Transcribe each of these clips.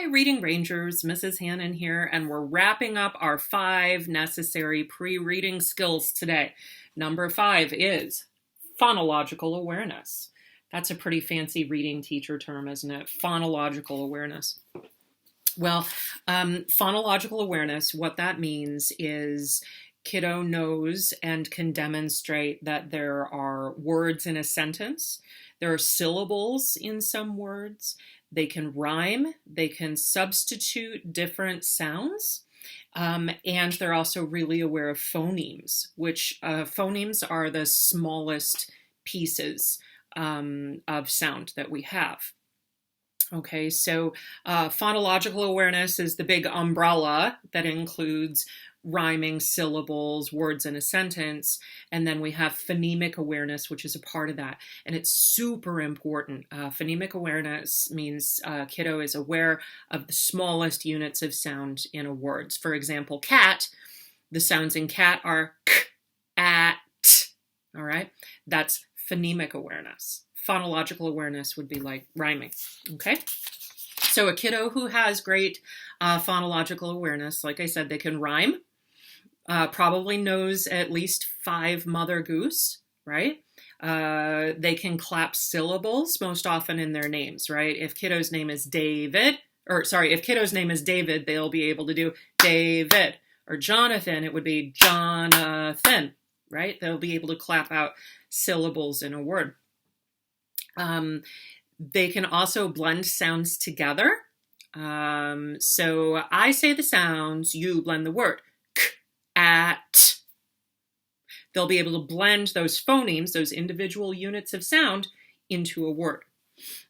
Hi, Reading Rangers, Mrs. Hannon here, and we're wrapping up our 5 necessary pre-reading skills today. Number 5 is phonological awareness. That's a pretty fancy reading teacher term, isn't it? Phonological awareness. Well, phonological awareness, what that means is kiddo knows and can demonstrate that there are words in a sentence. There are syllables in some words. They can rhyme. They can substitute different sounds. And they're also really aware of phonemes, which phonemes are the smallest pieces of sound that we have. Okay, so phonological awareness is the big umbrella that includes rhyming syllables, words in a sentence, and then we have phonemic awareness, which is a part of that, and it's super important. Phonemic awareness means kiddo is aware of the smallest units of sound in a word. For example, cat, the sounds in cat are k, at, all right? That's phonemic awareness. Phonological awareness would be like rhyming, okay? So a kiddo who has great phonological awareness, like I said, they can rhyme, probably knows at least 5 mother goose, right? They can clap syllables most often in their names, right? If kiddo's name is David, if kiddo's name is David, they'll be able to do David. Or Jonathan, it would be Jonathan, right? They'll be able to clap out syllables in a word. They can also blend sounds together. So I say the sounds, you blend the word. K, at. They'll be able to blend those phonemes, those individual units of sound, into a word.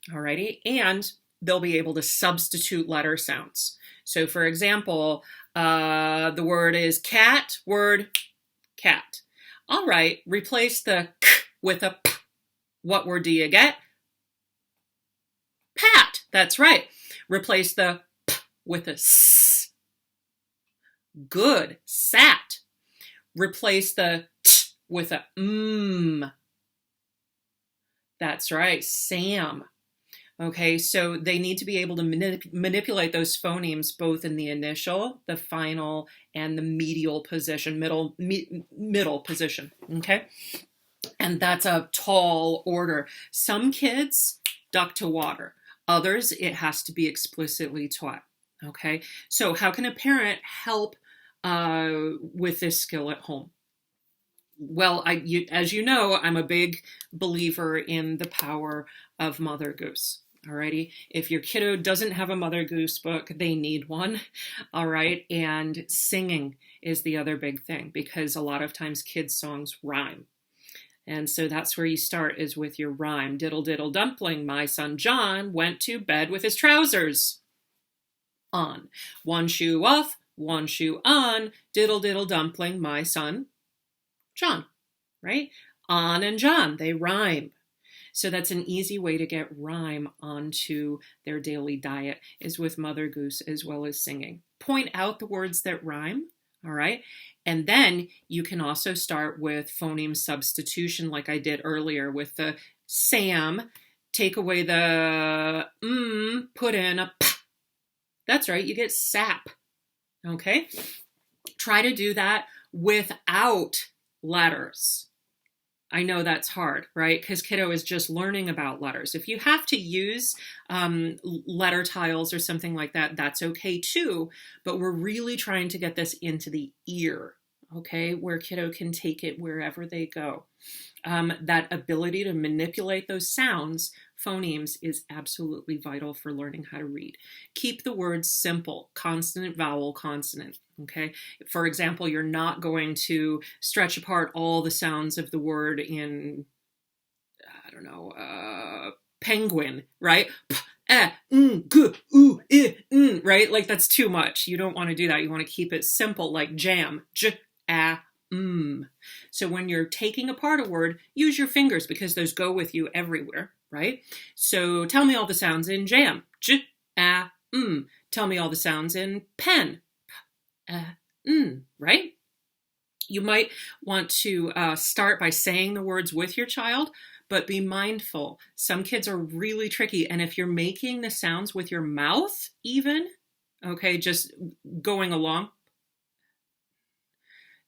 Alrighty, and they'll be able to substitute letter sounds. So for example, the word is cat, word cat. All right, replace the k with a p. What word do you get? Pat. That's right. Replace the p with a s. Good. Sat. Replace the t with a m. That's right. Sam. Okay, so they need to be able to manipulate those phonemes both in the initial, the final, and the medial position, middle position. Okay. And that's a tall order. Some kids duck to water. Others, it has to be explicitly taught. Okay, so how can a parent help with this skill at home? Well, as you know, I'm a big believer in the power of Mother Goose. Alrighty, if your kiddo doesn't have a Mother Goose book, they need one. All right, and singing is the other big thing because a lot of times kids' songs rhyme. And so that's where you start, is with your rhyme. Diddle diddle dumpling, my son John went to bed with his trousers on. One shoe off, one shoe on, diddle diddle dumpling, my son John, right? On and John, they rhyme. So that's an easy way to get rhyme onto their daily diet, is with Mother Goose as well as singing. Point out the words that rhyme, all right? And then you can also start with phoneme substitution like I did earlier with the Sam. Take away the put in a p. That's right, you get sap. Okay? Try to do that without letters. I know that's hard, right? Because kiddo is just learning about letters. If you have to use letter tiles or something like that, that's okay too. But we're really trying to get this into the ear, okay? Where kiddo can take it wherever they go. That ability to manipulate those sounds, phonemes, is absolutely vital for learning how to read. Keep the words simple, consonant, vowel, consonant, okay? For example, you're not going to stretch apart all the sounds of the word in, I don't know, penguin, right? P, g, I, right? Like that's too much. You don't want to do that. You want to keep it simple, like jam, j, a, So when you're taking apart a word, use your fingers because those go with you everywhere, right? So tell me all the sounds in jam. J, a, Tell me all the sounds in pen. P, right? You might want to start by saying the words with your child, But be mindful. Some kids are really tricky. And if you're making the sounds with your mouth, even, okay, just going along,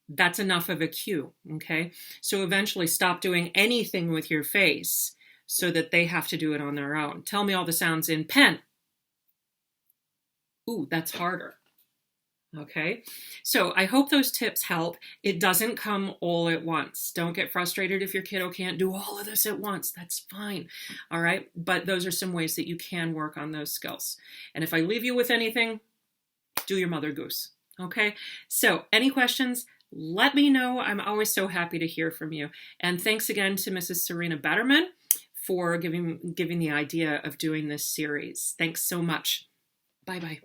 that's enough of a cue. Okay. So eventually stop doing anything with your face so that they have to do it on their own. Tell me all the sounds in pen. Ooh, that's harder. Okay, so I hope those tips help. It doesn't come all at once. Don't get frustrated if your kiddo can't do all of this at once. That's fine. All right, but those are some ways that you can work on those skills. And if I leave you with anything, do your mother goose. Okay, so any questions? Let me know. I'm always so happy to hear from you. And thanks again to Mrs. Serena Betterman for giving the idea of doing this series. Thanks so much. Bye-bye.